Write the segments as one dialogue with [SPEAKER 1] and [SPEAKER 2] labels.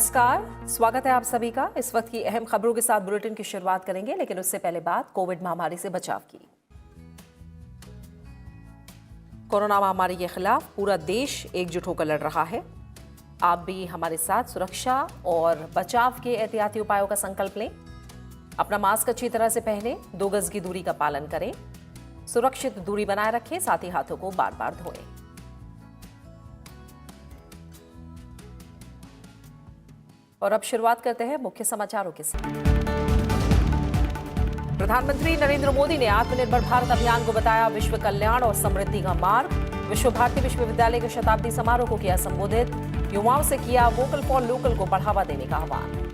[SPEAKER 1] नमस्कार, स्वागत है आप सभी का। इस वक्त की अहम खबरों के साथ बुलेटिन की शुरुआत करेंगे, लेकिन उससे पहले बात कोविड महामारी से बचाव की। कोरोना महामारी के खिलाफ पूरा देश एकजुट होकर लड़ रहा है। आप भी हमारे साथ सुरक्षा और बचाव के एहतियाती उपायों का संकल्प लें। अपना मास्क अच्छी तरह से पहनें, 2 गज की दूरी का पालन करें, सुरक्षित दूरी बनाए रखें, साथ ही हाथों को बार बार धोएं। और अब शुरुआत करते हैं मुख्य समाचारों के साथ। प्रधानमंत्री नरेंद्र मोदी ने आत्मनिर्भर भारत अभियान को बताया विश्व कल्याण और समृद्धि का मार्ग। विश्व भारती विश्वविद्यालय के शताब्दी समारोह को किया संबोधित। युवाओं से किया वोकल फॉर लोकल को बढ़ावा देने का आह्वान।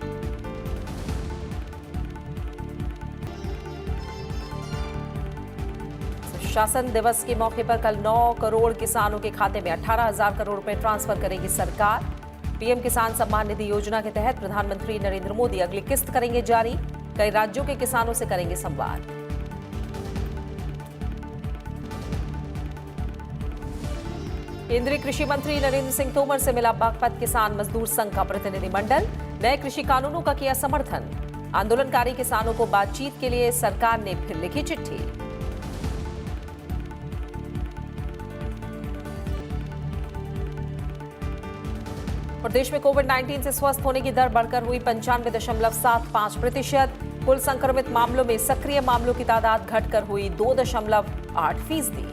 [SPEAKER 1] शासन दिवस के मौके पर कल 9 करोड़ किसानों के खाते में 18,000 करोड़ रुपए ट्रांसफर करेगी सरकार। पीएम किसान सम्मान निधि योजना के तहत प्रधानमंत्री नरेंद्र मोदी अगली किस्त करेंगे जारी। कई राज्यों के किसानों से करेंगे संवाद। केंद्रीय कृषि मंत्री नरेंद्र सिंह तोमर से मिला बागपत किसान मजदूर संघ का प्रतिनिधिमंडल। नए कृषि कानूनों का किया समर्थन। आंदोलनकारी किसानों को बातचीत के लिए सरकार ने फिर लिखी चिट्ठी। और देश में कोविड-19 से स्वस्थ होने की दर बढ़कर हुई 95.75%। कुल संक्रमित मामलों में सक्रिय मामलों की तादाद घटकर हुई 2.8%।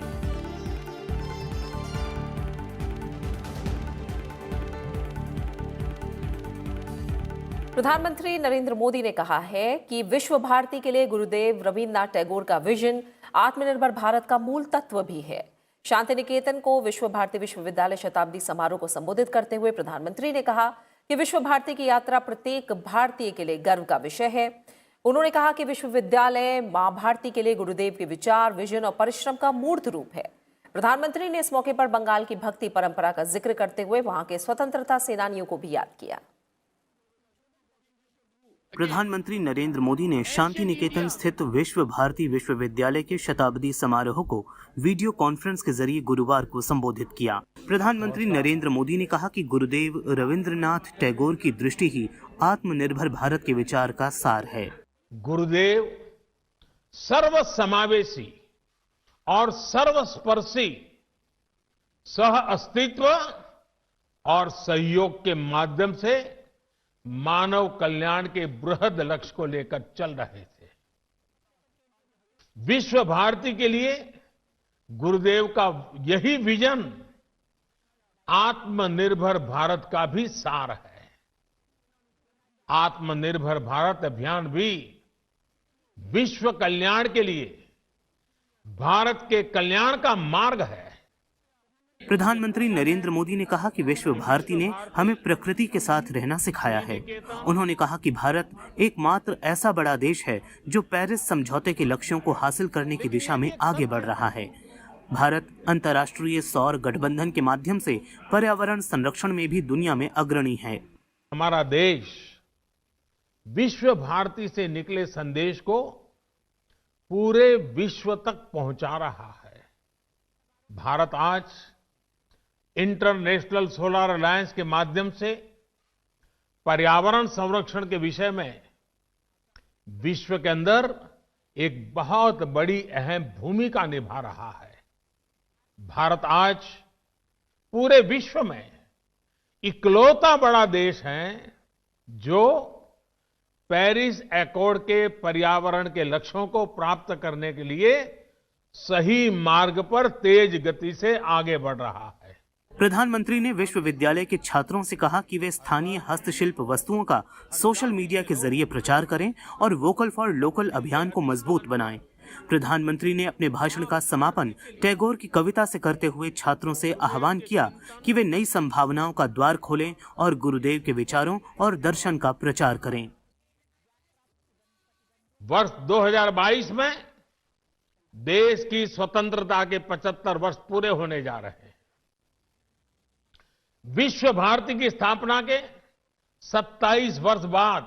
[SPEAKER 1] प्रधानमंत्री नरेंद्र मोदी ने कहा है कि विश्व भारती के लिए गुरुदेव रविन्द्रनाथ टैगोर का विजन आत्मनिर्भर भारत का मूल तत्व भी है। शांति निकेतन को विश्व भारती विश्वविद्यालय शताब्दी समारोह को संबोधित करते हुए प्रधानमंत्री ने कहा कि विश्व भारती की यात्रा प्रत्येक भारतीय के लिए गर्व का विषय है। उन्होंने कहा कि विश्वविद्यालय मां भारती के लिए गुरुदेव के विचार, विजन और परिश्रम का मूर्त रूप है। प्रधानमंत्री ने इस मौके पर बंगाल की भक्ति परंपरा का जिक्र करते हुए वहां के स्वतंत्रता सेनानियों को भी याद किया।
[SPEAKER 2] प्रधानमंत्री नरेंद्र मोदी ने शांति निकेतन स्थित विश्व भारती विश्वविद्यालय के शताब्दी समारोह को वीडियो कॉन्फ्रेंस के जरिए गुरुवार को संबोधित किया। प्रधानमंत्री नरेंद्र मोदी ने कहा कि गुरुदेव रविंद्रनाथ टैगोर की दृष्टि ही आत्मनिर्भर भारत के विचार का सार है।
[SPEAKER 3] गुरुदेव सर्व समावेशी और सर्वस्पर्शी सह अस्तित्व और सहयोग के माध्यम से मानव कल्याण के बृहद लक्ष्य को लेकर चल रहे थे। विश्व भारती के लिए गुरुदेव का यही विजन आत्मनिर्भर भारत का भी सार है। आत्मनिर्भर भारत अभियान भी विश्व कल्याण के लिए भारत के कल्याण का मार्ग है।
[SPEAKER 2] प्रधानमंत्री नरेंद्र मोदी ने कहा कि विश्व भारती ने हमें प्रकृति के साथ रहना सिखाया है। उन्होंने कहा कि भारत एकमात्र ऐसा बड़ा देश है जो पेरिस समझौते के लक्ष्यों को हासिल करने की दिशा में आगे बढ़ रहा है। भारत अंतर्राष्ट्रीय सौर गठबंधन के माध्यम से पर्यावरण संरक्षण में भी दुनिया में अग्रणी है।
[SPEAKER 3] हमारा देश विश्व भारती से निकले संदेश को पूरे विश्व तक पहुंचा रहा है। भारत आज इंटरनेशनल सोलर अलायंस के माध्यम से पर्यावरण संरक्षण के विषय में विश्व के अंदर एक बहुत बड़ी अहम भूमिका निभा रहा है। भारत आज पूरे विश्व में इकलौता बड़ा देश है जो पेरिस एकॉर्ड के पर्यावरण के लक्ष्यों को प्राप्त करने के लिए सही मार्ग पर तेज गति से आगे बढ़ रहा है।
[SPEAKER 2] प्रधानमंत्री ने विश्वविद्यालय के छात्रों से कहा कि वे स्थानीय हस्तशिल्प वस्तुओं का सोशल मीडिया के जरिए प्रचार करें और वोकल फॉर लोकल अभियान को मजबूत बनाएं। प्रधानमंत्री ने अपने भाषण का समापन टैगोर की कविता से करते हुए छात्रों से आह्वान किया कि वे नई संभावनाओं का द्वार खोलें और गुरुदेव के विचारों और दर्शन का प्रचार करें।
[SPEAKER 3] वर्ष 2022 में देश की स्वतंत्रता के 75 वर्ष पूरे होने जा रहे हैं। विश्व भारती की स्थापना के 27 वर्ष बाद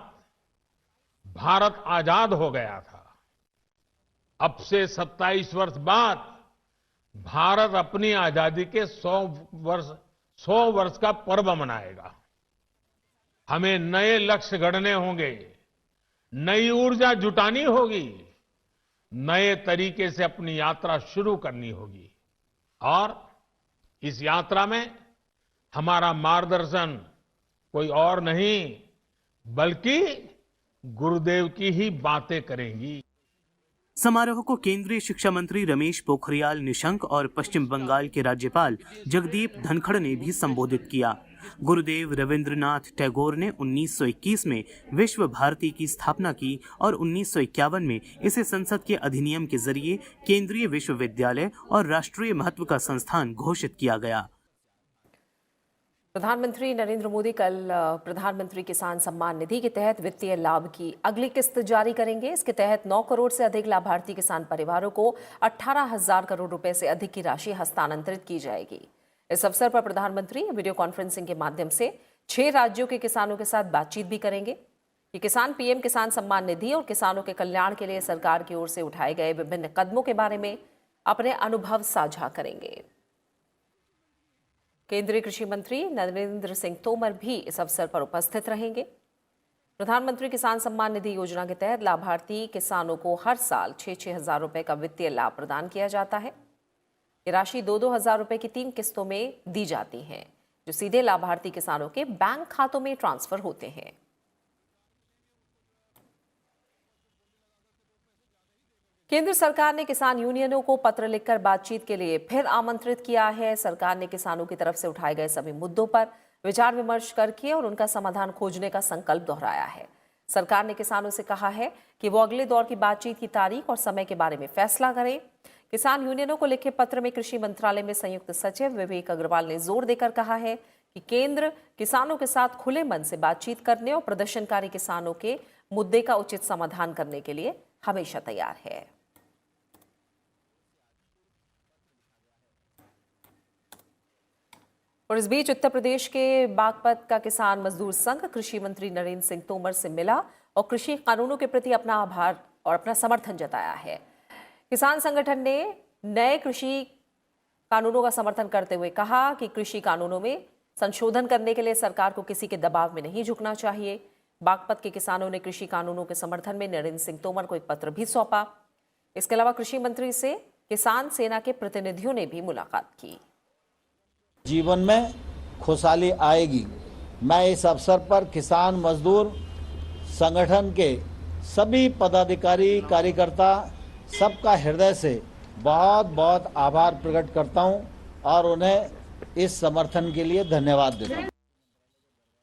[SPEAKER 3] भारत आजाद हो गया था। अब से 27 वर्ष बाद भारत अपनी आजादी के 100 वर्ष का पर्व मनाएगा। हमें नए लक्ष्य गढ़ने होंगे, नई ऊर्जा जुटानी होगी, नए तरीके से अपनी यात्रा शुरू करनी होगी और इस यात्रा में हमारा मार्गदर्शन कोई और नहीं बल्कि गुरुदेव की ही बातें करेंगी।
[SPEAKER 2] समारोह को केंद्रीय शिक्षा मंत्री रमेश पोखरियाल निशंक और पश्चिम बंगाल के राज्यपाल जगदीप धनखड़ ने भी संबोधित किया। गुरुदेव रविंद्रनाथ टैगोर ने 1921 में विश्व भारती की स्थापना की और 1951 में इसे संसद के अधिनियम के जरिए केंद्रीय विश्वविद्यालय और राष्ट्रीय महत्व का संस्थान घोषित किया गया।
[SPEAKER 1] प्रधानमंत्री नरेंद्र मोदी कल प्रधानमंत्री किसान सम्मान निधि के तहत वित्तीय लाभ की अगली किस्त जारी करेंगे। इसके तहत 9 करोड़ से अधिक लाभार्थी किसान परिवारों को 18,000 करोड़ रुपए से अधिक की राशि हस्तांतरित की जाएगी। इस अवसर पर प्रधानमंत्री वीडियो कॉन्फ्रेंसिंग के माध्यम से 6 राज्यों के किसानों के साथ बातचीत भी करेंगे। ये किसान पीएम किसान सम्मान निधि और किसानों के कल्याण के लिए सरकार की ओर से उठाए गए विभिन्न कदमों के बारे में अपने अनुभव साझा करेंगे। केंद्रीय कृषि मंत्री नरेंद्र सिंह तोमर भी इस अवसर पर उपस्थित रहेंगे। प्रधानमंत्री किसान सम्मान निधि योजना के तहत लाभार्थी किसानों को हर साल 6-6 हजार रुपए का वित्तीय लाभ प्रदान किया जाता है। ये राशि 2-2 हजार रुपए की 3 किस्तों में दी जाती है, जो सीधे लाभार्थी किसानों के बैंक खातों में ट्रांसफर होते हैं। केंद्र सरकार ने किसान यूनियनों को पत्र लिखकर बातचीत के लिए फिर आमंत्रित किया है। सरकार ने किसानों की तरफ से उठाए गए सभी मुद्दों पर विचार विमर्श करके और उनका समाधान खोजने का संकल्प दोहराया है। सरकार ने किसानों से कहा है कि वो अगले दौर की बातचीत की तारीख और समय के बारे में फैसला करें। किसान यूनियनों को लिखे पत्र में कृषि मंत्रालय में संयुक्त सचिव विवेक अग्रवाल ने जोर देकर कहा है कि केंद्र किसानों के साथ खुले मन से बातचीत करने और प्रदर्शनकारी किसानों के मुद्दे का उचित समाधान करने के लिए हमेशा तैयार है। और इस बीच उत्तर प्रदेश के बागपत का किसान मजदूर संघ कृषि मंत्री नरेंद्र सिंह तोमर से मिला और कृषि कानूनों के प्रति अपना आभार और अपना समर्थन जताया है। किसान संगठन ने नए कृषि कानूनों का समर्थन करते हुए कहा कि कृषि कानूनों में संशोधन करने के लिए सरकार को किसी के दबाव में नहीं झुकना चाहिए। बागपत के किसानों ने कृषि कानूनों के समर्थन में नरेंद्र सिंह तोमर को एक पत्र भी सौंपा। इसके अलावा कृषि मंत्री से किसान सेना के प्रतिनिधियों ने भी मुलाकात की।
[SPEAKER 4] जीवन में खुशहाली आएगी। मैं इस अवसर पर किसान मजदूर संगठन के सभी पदाधिकारी कार्यकर्ता सबका हृदय से बहुत बहुत आभार प्रकट करता हूं और उन्हें इस समर्थन के लिए धन्यवाद देता हूं।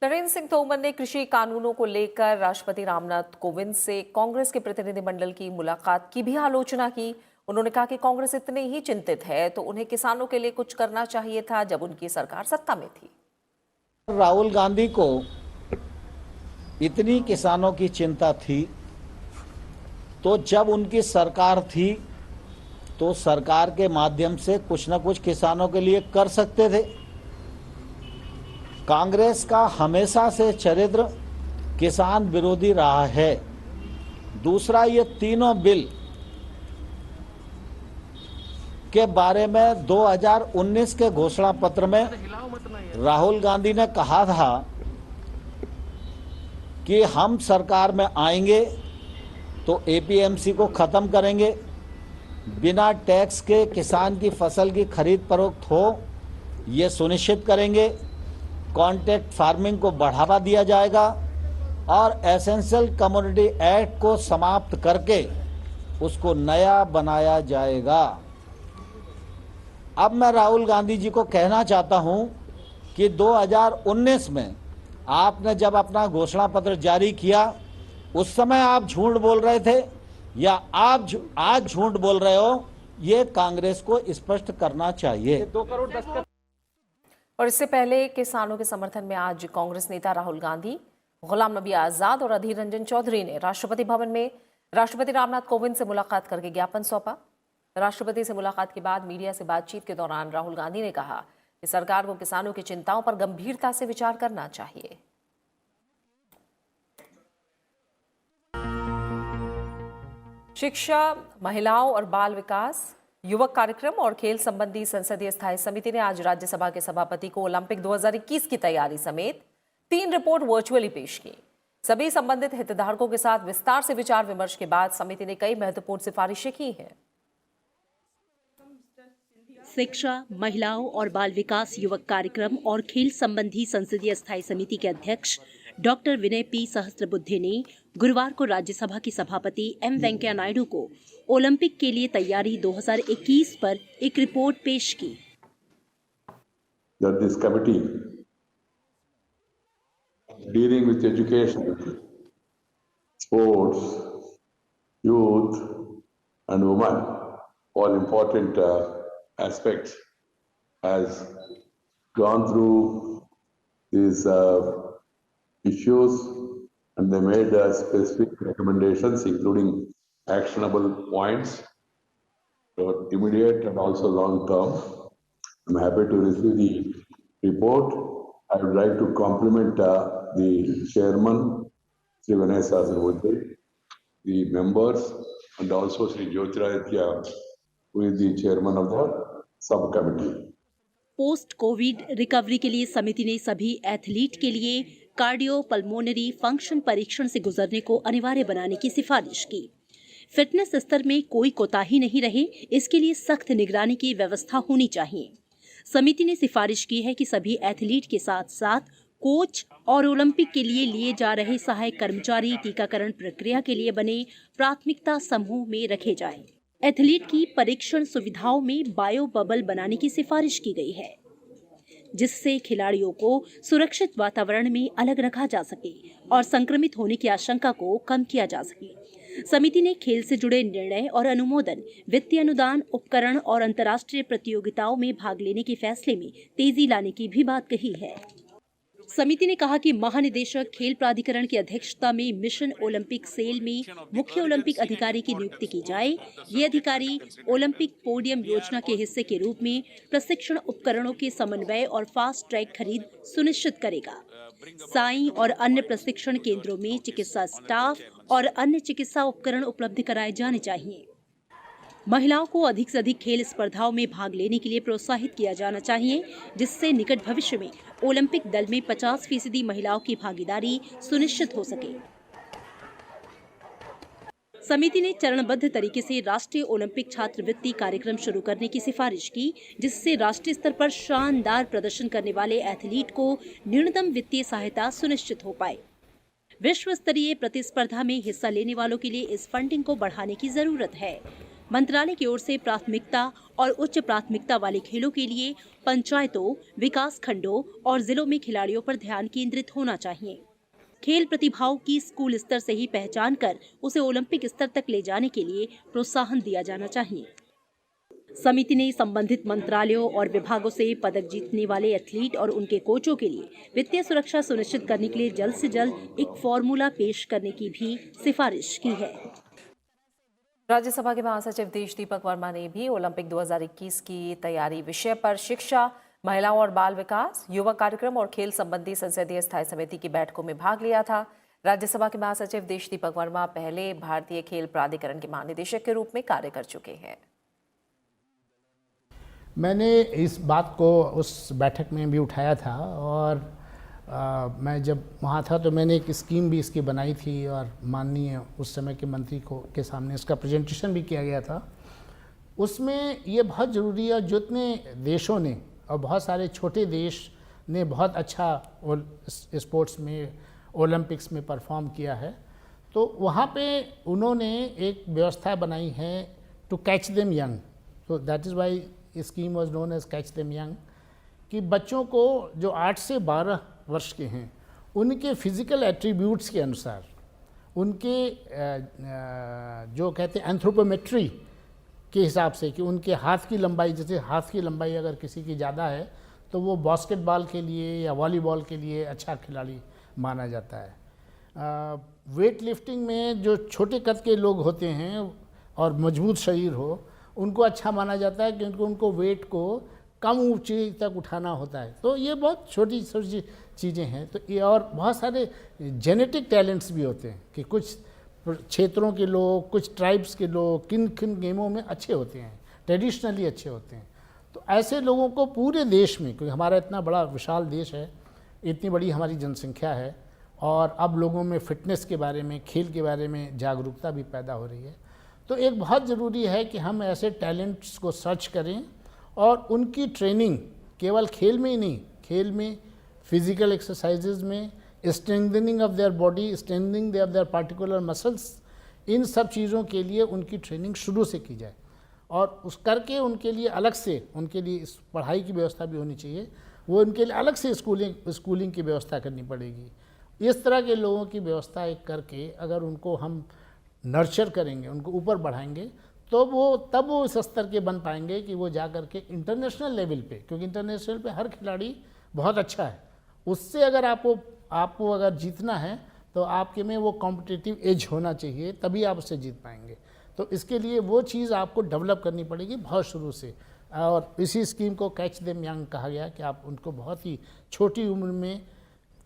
[SPEAKER 1] नरेंद्र सिंह तोमर ने कृषि कानूनों को लेकर राष्ट्रपति रामनाथ कोविंद से कांग्रेस के प्रतिनिधिमंडल की मुलाकात की भी आलोचना की। उन्होंने कहा कि कांग्रेस इतने ही चिंतित है तो उन्हें किसानों के लिए कुछ करना चाहिए था जब उनकी सरकार सत्ता में थी।
[SPEAKER 4] राहुल गांधी को इतनी किसानों की चिंता थी तो जब उनकी सरकार थी तो सरकार के माध्यम से कुछ न कुछ किसानों के लिए कर सकते थे। कांग्रेस का हमेशा से चरित्र किसान विरोधी रहा है। दूसरा, ये तीनों बिल के बारे में 2019 के घोषणा पत्र में राहुल गांधी ने कहा था कि हम सरकार में आएंगे तो एपीएमसी को खत्म करेंगे, बिना टैक्स के किसान की फसल की खरीद फरोख्त हो ये सुनिश्चित करेंगे, कॉन्ट्रैक्ट फार्मिंग को बढ़ावा दिया जाएगा और एसेंशियल कमोडिटी एक्ट को समाप्त करके उसको नया बनाया जाएगा। अब मैं राहुल गांधी जी को कहना चाहता हूं कि 2019 में आपने जब अपना घोषणा पत्र जारी किया उस समय आप झूठ बोल रहे थे या आप आज झूठ बोल रहे हो, ये कांग्रेस को स्पष्ट करना चाहिए।
[SPEAKER 1] 2 करोड़ 10 और इससे पहले किसानों के समर्थन में आज कांग्रेस नेता राहुल गांधी, गुलाम नबी आजाद और अधीर रंजन चौधरी ने राष्ट्रपति भवन में राष्ट्रपति रामनाथ कोविंद से मुलाकात करके ज्ञापन सौंपा। राष्ट्रपति से मुलाकात के बाद मीडिया से बातचीत के दौरान राहुल गांधी ने कहा कि सरकार को किसानों की चिंताओं पर गंभीरता से विचार करना चाहिए। शिक्षा, महिलाओं और बाल विकास, युवक कार्यक्रम और खेल संबंधी संसदीय स्थायी समिति ने आज राज्यसभा के सभापति को ओलंपिक 2021 की तैयारी समेत 3 रिपोर्ट वर्चुअली पेश की। सभी संबंधित हितधारकों के साथ विस्तार से विचार विमर्श के बाद समिति ने कई महत्वपूर्ण सिफारिशें की हैं।
[SPEAKER 5] शिक्षा, महिलाओं और बाल विकास, युवक कार्यक्रम और खेल संबंधी संसदीय स्थायी समिति के अध्यक्ष डॉक्टर विनय पी सहस्त्रबुद्धे ने गुरुवार को राज्यसभा की सभापति एम वेंकैया नायडू को ओलंपिक के लिए तैयारी 2021 पर एक रिपोर्ट पेश की।
[SPEAKER 6] That this committee dealing with education, sports, youth and women, all important aspects, has gone through these issues and they made specific recommendations including actionable points for immediate and also long term. I'm happy to receive the report. I would like to compliment the chairman, Sri Vinay Sahasrabudhe, the members, and also Sri Jyotiraditya, who is the chairman of the subcommittee.
[SPEAKER 5] Post Covid recovery के लिए समिति ने सभी athlete के लिए cardio pulmonary function परीक्षण से गुजरने को अनिवार्य बनाने की सिफारिश की। फिटनेस स्तर में कोई कोताही नहीं रहे, इसके लिए सख्त निगरानी की व्यवस्था होनी चाहिए। समिति ने सिफारिश की है कि सभी एथलीट के साथ साथ कोच और ओलंपिक के लिए जा रहे सहायक कर्मचारी टीकाकरण प्रक्रिया के लिए बने प्राथमिकता समूह में रखे जाएं। एथलीट की परीक्षण सुविधाओं में बायो बबल बनाने की सिफारिश की गई है, जिससे खिलाड़ियों को सुरक्षित वातावरण में अलग रखा जा सके और संक्रमित होने की आशंका को कम किया जा सके। समिति ने खेल से जुड़े निर्णय और अनुमोदन, वित्तीय अनुदान, उपकरण और अंतर्राष्ट्रीय प्रतियोगिताओं में भाग लेने के फैसले में तेजी लाने की भी बात कही है। समिति ने कहा कि महानिदेशक खेल प्राधिकरण की अध्यक्षता में मिशन ओलंपिक सेल में मुख्य ओलंपिक अधिकारी की नियुक्ति की जाए। ये अधिकारी ओलंपिक पोडियम योजना के हिस्से के रूप में प्रशिक्षण उपकरणों के समन्वय और फास्ट ट्रैक खरीद सुनिश्चित करेगा। साई और अन्य प्रशिक्षण केंद्रों में चिकित्सा स्टाफ और अन्य चिकित्सा उपकरण उपलब्ध कराए जाने चाहिए। महिलाओं को अधिक से अधिक खेल स्पर्धाओं में भाग लेने के लिए प्रोत्साहित किया जाना चाहिए, जिससे निकट भविष्य में ओलंपिक दल में 50% महिलाओं की भागीदारी सुनिश्चित हो सके। समिति ने चरणबद्ध तरीके से राष्ट्रीय ओलंपिक छात्रवृत्ति कार्यक्रम शुरू करने की सिफारिश की, जिससे राष्ट्रीय स्तर पर शानदार प्रदर्शन करने वाले एथलीट को न्यूनतम वित्तीय सहायता सुनिश्चित हो पाए। विश्व स्तरीय प्रतिस्पर्धा में हिस्सा लेने वालों के लिए इस फंडिंग को बढ़ाने की जरूरत है। मंत्रालय की ओर से प्राथमिकता और उच्च प्राथमिकता वाले खेलों के लिए पंचायतों, विकास खंडों और जिलों में खिलाड़ियों पर ध्यान केंद्रित होना चाहिए। खेल प्रतिभाओं की स्कूल स्तर से ही पहचान कर उसे ओलंपिक स्तर तक ले जाने के लिए प्रोत्साहन दिया जाना चाहिए। समिति ने संबंधित मंत्रालयों और विभागों से पदक जीतने वाले एथलीट और उनके कोचों के लिए वित्तीय सुरक्षा सुनिश्चित करने के लिए जल्द से जल्द एक फॉर्मूला पेश करने की भी सिफारिश की है।
[SPEAKER 1] राज्यसभा के महासचिव देश दीपक वर्मा ने भी ओलंपिक 2021 की तैयारी विषय पर शिक्षा, महिलाओं और बाल विकास, युवक कार्यक्रम और खेल संबंधी संसदीय स्थायी समिति की बैठकों में भाग लिया था। राज्यसभा के महासचिव देश दीपक वर्मा पहले भारतीय खेल प्राधिकरण के महानिदेशक के रूप में कार्य कर चुके हैं।
[SPEAKER 7] मैंने इस बात को उस बैठक में भी उठाया था और मैं जब वहाँ था तो मैंने एक स्कीम भी इसकी बनाई थी और माननीय उस समय के मंत्री के सामने इसका प्रेजेंटेशन भी किया गया था। उसमें ये बहुत ज़रूरी है, जितने देशों ने और बहुत सारे छोटे देश ने बहुत अच्छा स्पोर्ट्स में ओलंपिक्स में परफॉर्म किया है, तो वहाँ पे उन्होंने एक व्यवस्था बनाई है टू कैच देम यंग। तो that is why scheme was known as catch them young, कि बच्चों को जो 8 से 12 वर्ष के हैं उनके फिज़िकल एट्रीब्यूट्स के अनुसार, उनके जो कहते हैं एंथ्रोपोमेट्री के हिसाब से, कि उनके हाथ की लंबाई, जैसे हाथ की लंबाई अगर किसी की ज़्यादा है तो वो बास्केटबॉल के लिए या वॉलीबॉल के लिए अच्छा खिलाड़ी माना जाता है। वेट लिफ्टिंग में जो छोटे कद के लोग होते हैं और मजबूत शरीर हो, उनको अच्छा माना जाता है क्योंकि उनको वेट को कम ऊंचाई तक उठाना होता है। तो ये बहुत छोटी छोटी चीज़ें हैं। तो ये और बहुत सारे जेनेटिक टैलेंट्स भी होते हैं कि कुछ क्षेत्रों के लोग, कुछ ट्राइब्स के लोग किन किन गेमों में अच्छे होते हैं, ट्रेडिशनली अच्छे होते हैं। तो ऐसे लोगों को पूरे देश में, क्योंकि हमारा इतना बड़ा विशाल देश है, इतनी बड़ी हमारी जनसंख्या है और अब लोगों में फिटनेस के बारे में, खेल के बारे में जागरूकता भी पैदा हो रही है। तो एक बहुत ज़रूरी है कि हम ऐसे टैलेंट्स को सर्च करें और उनकी ट्रेनिंग केवल खेल में ही नहीं, खेल में, फिजिकल एक्सरसाइजेज में, strengthening of their body, strengthening of their particular muscles, इन सब चीज़ों के लिए उनकी ट्रेनिंग शुरू से की जाए और उस करके उनके लिए अलग से, उनके लिए इस पढ़ाई की व्यवस्था भी होनी चाहिए, वो उनके लिए अलग से स्कूलिंग की व्यवस्था करनी पड़ेगी। इस तरह के लोगों की व्यवस्था एक करके अगर उनको हम नर्चर करेंगे, उनको ऊपर बढ़ाएंगे, तो तब वो इस स्तर के बन पाएंगे कि वो जा कर के इंटरनेशनल लेवल पे, क्योंकि इंटरनेशनल पे हर खिलाड़ी बहुत अच्छा है, उससे अगर आपको अगर जीतना है तो आपके में वो कॉम्पिटिटिव एज होना चाहिए, तभी आप उससे जीत पाएंगे। तो इसके लिए वो चीज़ आपको डेवलप करनी पड़ेगी बहुत शुरू से, और इसी स्कीम को कैच देम यंग कहा गया कि आप उनको बहुत ही छोटी उम्र में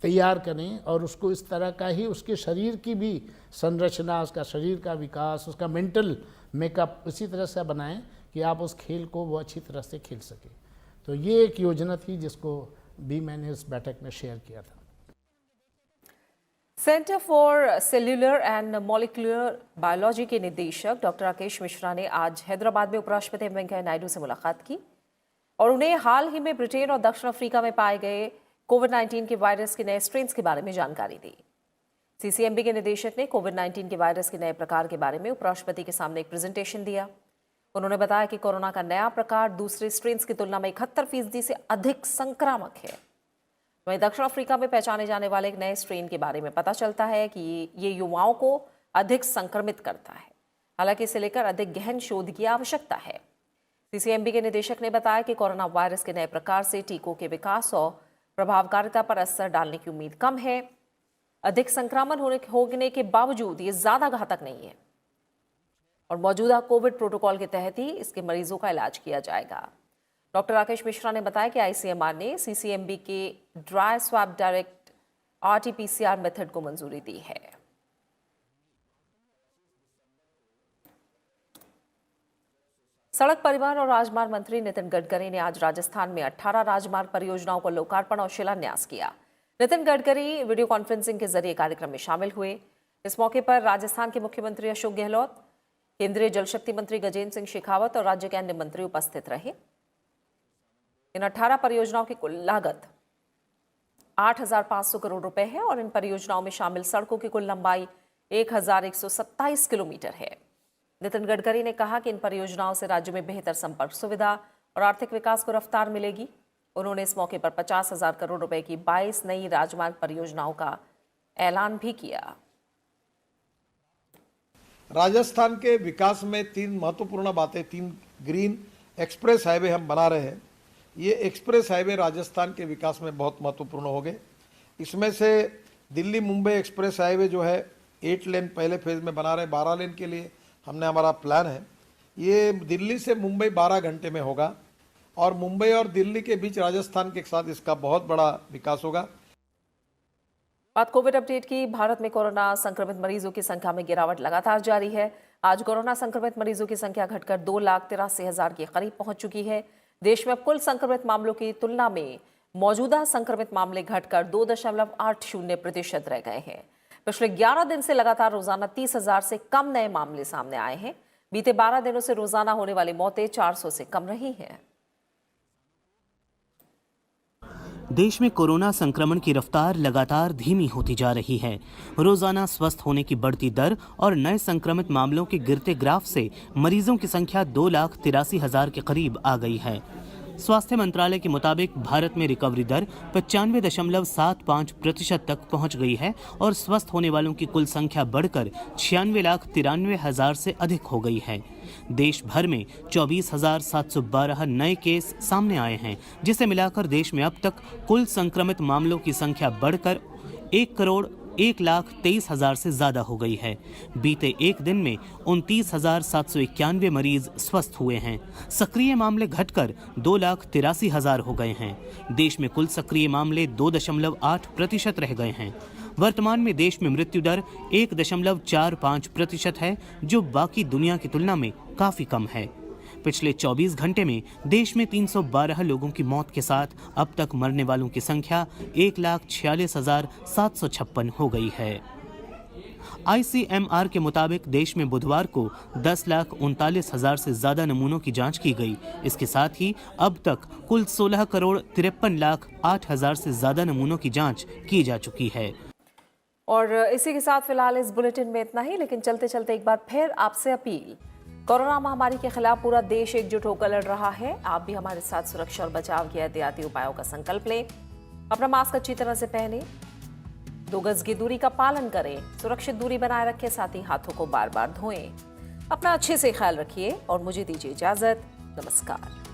[SPEAKER 7] तैयार करें और उसको इस तरह का ही उसके शरीर की भी संरचना, उसका शरीर का विकास, उसका मेंटल मेकअप इसी तरह से बनाएं कि आप उस खेल को वो अच्छी तरह से खेल सकें। तो ये एक योजना थी जिसको भी मैंने इस बैठक में शेयर किया था।
[SPEAKER 1] Centre for cellular and molecular biology के निदेशक डॉक्टर राकेश मिश्रा ने आज हैदराबाद में उपराष्ट्रपति वेंकैया नायडू से मुलाकात की और उन्हें हाल ही में ब्रिटेन और दक्षिण अफ्रीका में पाए गए कोविड-19 के वायरस के नए स्ट्रेन्स के बारे में जानकारी दी। सीसीएमबी के निदेशक ने कोविड-19 के वायरस के नए प्रकार के बारे में उपराष्ट्रपति के सामने एक प्रेजेंटेशन दिया। उन्होंने बताया कि कोरोना का नया प्रकार दूसरे स्ट्रेन्स की तुलना में 71% से अधिक संक्रामक है। वहीं दक्षिण अफ्रीका में पहचाने जाने वाले एक नए स्ट्रेन के बारे में पता चलता है कि ये युवाओं को अधिक संक्रमित करता है। हालांकि इसे लेकर अधिक गहन शोध की आवश्यकता है। सीसीएमबी के निदेशक ने बताया कि कोरोना वायरस के नए प्रकार से टीकों के विकास और प्रभावकारिता पर असर डालने की उम्मीद कम है। अधिक संक्रमण होने के बावजूद ये ज्यादा घातक नहीं है और मौजूदा कोविड प्रोटोकॉल के तहत ही इसके मरीजों का इलाज किया जाएगा। डॉक्टर राकेश मिश्रा ने बताया कि आईसीएमआर ने सीसीएमबी के dry swab direct RTPCR method को मंजूरी दी है। सड़क परिवहन और राजमार्ग मंत्री नितिन गडकरी ने आज राजस्थान में 18 राजमार्ग परियोजनाओं का लोकार्पण और शिलान्यास किया। नितिन गडकरी वीडियो कॉन्फ्रेंसिंग के जरिए कार्यक्रम में शामिल हुए। इस मौके पर राजस्थान के मुख्यमंत्री अशोक गहलोत, केंद्रीय जल शक्ति मंत्री गजेंद्र सिंह शेखावत और राज्य के अन्य मंत्री उपस्थित रहे। इन 18 परियोजनाओं की कुल लागत 8,500 करोड़ रुपए है और इन परियोजनाओं में शामिल सड़कों की कुल लंबाई 1,127 किलोमीटर है। नितिन गडकरी ने कहा कि इन परियोजनाओं से राज्य में बेहतर संपर्क सुविधा और आर्थिक विकास को रफ्तार मिलेगी। उन्होंने इस मौके पर 50,000 करोड़ रुपए की 22 नई राजमार्ग परियोजनाओं का ऐलान भी किया।
[SPEAKER 8] राजस्थान के विकास में 3 महत्वपूर्ण बातें, 3 ग्रीन एक्सप्रेस हाईवे हम बना रहे हैं। ये एक्सप्रेस हाईवे राजस्थान के विकास में बहुत महत्वपूर्ण हो गए। इसमें से दिल्ली मुंबई एक्सप्रेस हाईवे जो है 8 लेन पहले फेज में बना रहे, 12 लेन के लिए हमने हमारा प्लान है। ये दिल्ली से मुंबई 12 घंटे में होगा और मुंबई और दिल्ली के बीच राजस्थान के साथ इसका बहुत बड़ा विकास होगा।
[SPEAKER 1] बात कोविड अपडेट की। भारत में कोरोना संक्रमित मरीजों की संख्या में गिरावट लगातार जारी है। आज कोरोना संक्रमित मरीजों की संख्या घटकर 2,83,000 के करीब पहुंच चुकी है। देश में कुल संक्रमित मामलों की तुलना में मौजूदा संक्रमित मामले घटकर 2.80% रह गए हैं। पिछले 11 दिन से लगातार रोजाना 30,000 से कम नए मामले सामने आए हैं। बीते 12 दिनों से रोजाना होने वाली मौतें 400 से कम रही हैं।
[SPEAKER 2] देश में कोरोना संक्रमण की रफ्तार लगातार धीमी होती जा रही है। रोजाना स्वस्थ होने की बढ़ती दर और नए संक्रमित मामलों के गिरते ग्राफ से मरीजों की संख्या 2,83,000 के करीब आ गई है। स्वास्थ्य मंत्रालय के मुताबिक भारत में रिकवरी दर 95.75% तक पहुंच गई है और स्वस्थ होने वालों की कुल संख्या बढ़कर 96,93,000 से अधिक हो गई है। देश भर में 24,712 नए केस सामने आए हैं, जिसे मिलाकर देश में अब तक कुल संक्रमित मामलों की संख्या बढ़कर 1,01,23,000 से ज्यादा हो गई है। बीते एक दिन में 29,791 मरीज स्वस्थ हुए हैं। सक्रिय मामले घटकर 2,83,000 हो गए हैं। देश में कुल सक्रिय मामले 2.8% रह गए हैं। वर्तमान में देश में मृत्यु दर 1.45% है, जो बाकी दुनिया की तुलना में काफी कम है। पिछले 24 घंटे में देश में 312 लोगों की मौत के साथ अब तक मरने वालों की संख्या 1,46,756 हो गई है। ICMR के मुताबिक देश में बुधवार को 10,39,000 से ज्यादा नमूनों की जांच की गई। इसके साथ ही अब तक कुल 16,53,08,000 से ज्यादा नमूनों की जांच की जा चुकी है।
[SPEAKER 1] और इसी के साथ फिलहाल इस बुलेटिन में इतना ही, लेकिन चलते चलते एक बार फिर आपसे अपील। कोरोना महामारी के खिलाफ पूरा देश एकजुट होकर लड़ रहा है। आप भी हमारे साथ सुरक्षा और बचाव के एहतियाती उपायों का संकल्प लें। अपना मास्क अच्छी तरह से पहने, 2 गज की दूरी का पालन करें, सुरक्षित दूरी बनाए रखें, साथ ही हाथों को बार बार धोएं। अपना अच्छे से ख्याल रखिए और मुझे दीजिए इजाजत। नमस्कार।